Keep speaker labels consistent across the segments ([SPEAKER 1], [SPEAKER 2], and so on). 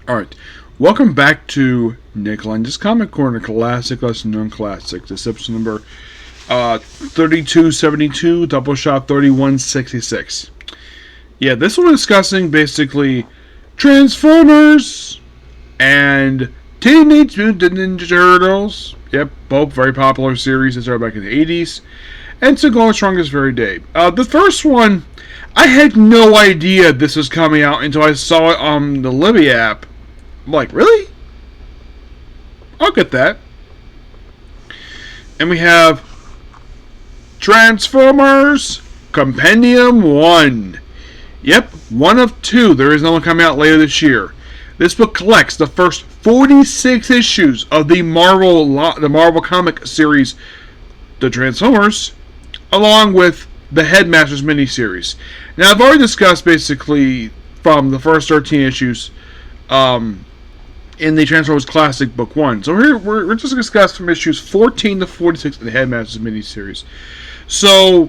[SPEAKER 1] Alright, welcome back to Nick Lenz's Comic Corner, Classic Lesson Known Classics. This episode number 3272, Doubleshot 3166. Yeah, this one is discussing basically Transformers and Teenage Mutant Ninja Turtles. Yep, both very popular series that started back in the 80s. And still going strong this very day. The first one, I had no idea this was coming out until I saw it on the Libby app. I'm like, really? I'll get that. And we have Transformers Compendium 1. Yep, one of two. There is no one coming out later this year. This book collects the first 46 issues of the Marvel comic series, The Transformers, along with the Headmasters miniseries. Now, I've already discussed basically from the first 13 issues in the Transformers Classic Book 1. So we're just going to discuss from issues 14 to 46 in the Headmasters miniseries. So,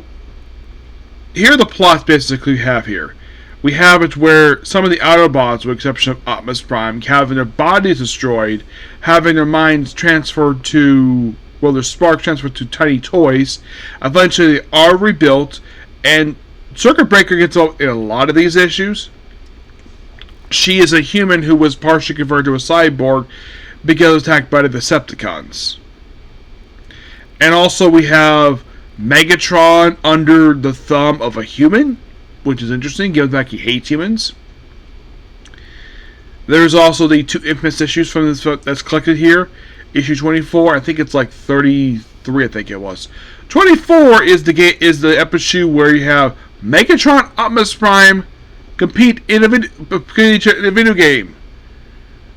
[SPEAKER 1] here are the plots basically we have here. We have it where some of the Autobots, with the exception of Optimus Prime, having their bodies destroyed, having their minds transferred to, well, their sparks transferred to tiny toys. Eventually, they are rebuilt, and Circuit Breaker gets out in a lot of these issues. She is a human who was partially converted to a cyborg because it was attacked by the Decepticons. And also we have Megatron under the thumb of a human, which is interesting, given the fact he hates humans. There's also the two infamous issues from this that's collected here. Issue 24, I think it's like 33, I think it was. 24 is the episode where you have Megatron, Optimus Prime compete in a video game.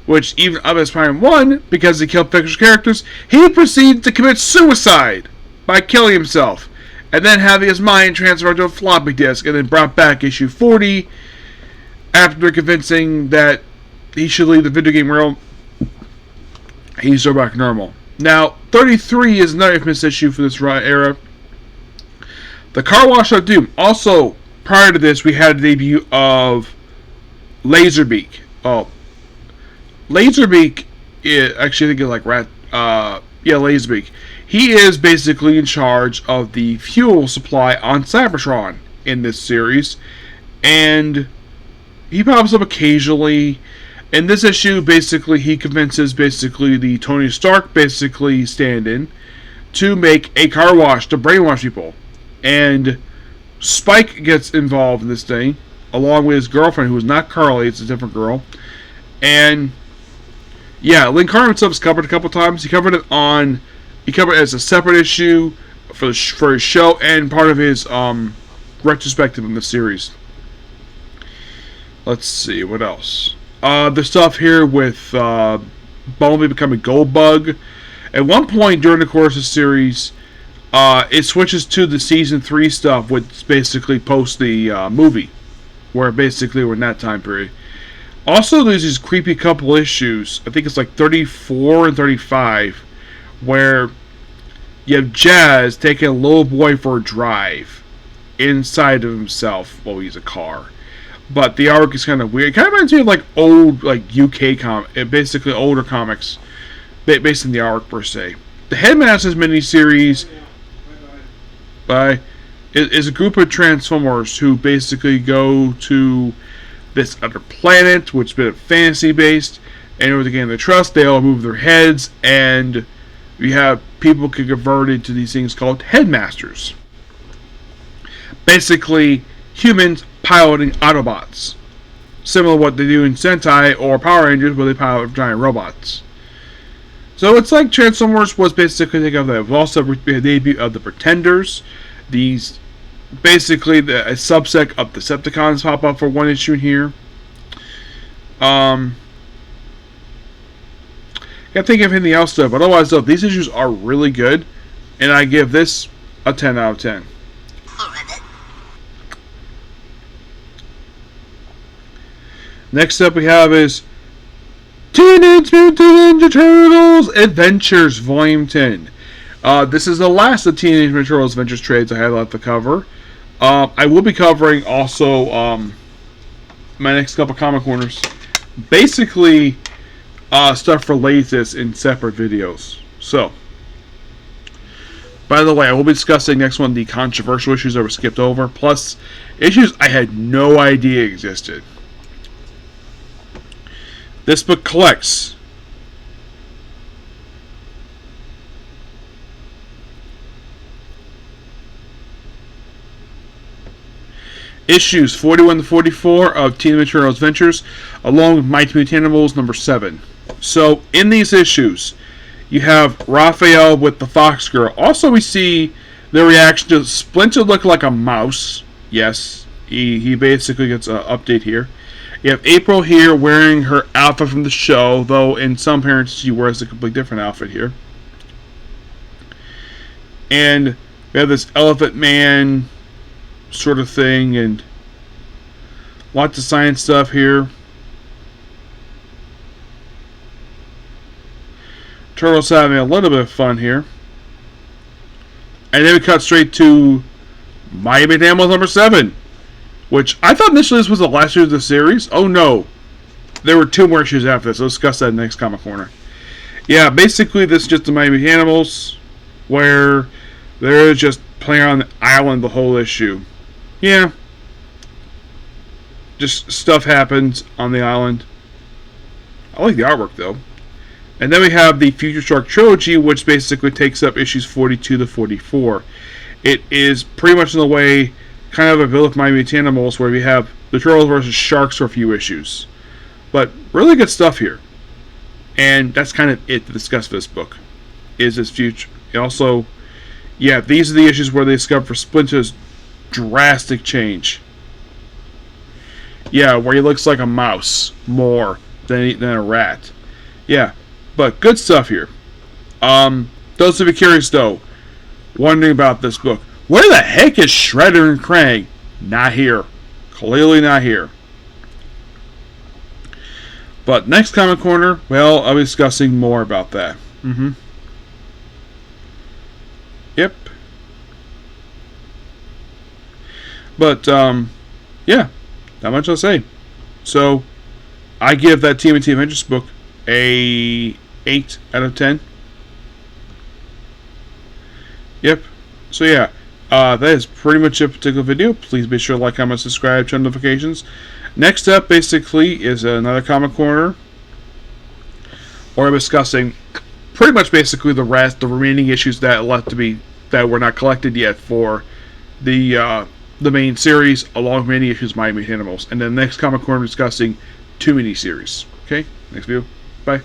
[SPEAKER 1] Which even Optimus Prime won because he killed fictional characters. He proceeded to commit suicide by killing himself, and then having his mind transferred to a floppy disk, and then brought back issue 40 after convincing that he should leave the video game realm. He's so back normal. Now, 33 is another infamous issue for this era. The Car Wash of Doom. Also, prior to this, we had a debut of Laserbeak. Oh, Laserbeak is actually, I think it's like Laserbeak. He is basically in charge of the fuel supply on Cybertron in this series, and he pops up occasionally. In this issue, basically, he convinces the Tony Stark stand-in to make a car wash to brainwash people, and Spike gets involved in this thing, along with his girlfriend, who is not Carly, it's a different girl. And yeah, Lynn Carter himself is covered a couple times. He covered it as a separate issue for his show and part of his retrospective in the series. Let's see, what else? The stuff here with Bumblebee becoming Goldbug. At one point during the course of the series, it switches to the season 3 stuff, which basically post the movie, where basically we're in that time period. Also, there's these creepy couple issues, I think it's like 34 and 35, where you have Jazz taking a little boy for a drive inside of himself while he's a car. But the arc is kind of weird. It kind of reminds me of like old UK basically older comics, based in the arc per se. The Headmasters miniseries is a group of Transformers who basically go to this other planet, which is a bit of fantasy based, and in order to gain their trust, they all move their heads, and you have people get converted to these things called Headmasters. Basically, humans piloting Autobots, similar to what they do in Sentai or Power Rangers, where they pilot giant robots. So it's like Transformers was basically think of that. We've also the debut of the Pretenders. These basically a subset of the Decepticons pop up for one issue here. Can't think of anything else though, but otherwise though, these issues are really good, and I give this a 10 out of 10. Next up we have is Teenage Mutant Ninja Turtles Adventures Volume 10. This is the last of Teenage Mutant Turtles Adventures trades I have left to cover. I will be covering also my next couple comic corners basically stuff relates this in separate videos. So, by the way, I will be discussing next one the controversial issues that were skipped over, plus issues I had no idea existed. This book collects issues 41 to 44 of Teen Mutant Turtles Adventures, along with Mighty Mutant Animals number 7. So, in these issues, you have Raphael with the Fox Girl. Also, we see the reaction to Splinter look like a mouse. Yes, he basically gets an update here. You have April here wearing her outfit from the show, though in some parents she wears a completely different outfit here. And we have this Elephant Man sort of thing, and lots of science stuff here. Turtles having a little bit of fun here. And then we cut straight to Mighty Mutant Animals number 7, which I thought initially this was the last issue of the series. Oh no, there were 2 more issues after this. We'll discuss that in the next Comic Corner. Yeah, basically this is just the Mighty Mutant Animals, where they're just playing on the island the whole issue. Yeah, just stuff happens on the island. I like the artwork though. And then we have the Future Shark Trilogy, which basically takes up issues 42 to 44. It is pretty much in the way, kind of a build of Mighty Mutant Animals, where we have the Turtles versus Sharks for a few issues. But really good stuff here. And that's kind of it to discuss this book. Is this future. Also, yeah, these are the issues where they discover for Splinter's drastic change. Yeah, where he looks like a mouse more than a rat. Yeah, but good stuff here. Those of you curious though, wondering about this book, where the heck is Shredder and Krang? Not here. Clearly not here. But next Comic Corner, well, I'll be discussing more about that. Yep. But, yeah, not much I'll say. So, I give that TMNT Adventures book a 8 out of 10. Yep. So, yeah, that is pretty much a particular video. Please be sure to like, comment, subscribe, turn notifications. Next up, basically, is another Comic Corner, where I'm discussing pretty much basically the remaining issues that were not collected yet for the main series, along with many issues of Mighty Mutant Animals. And then next Comic Corner, I'm discussing 2 mini-series. Okay, next video. Bye.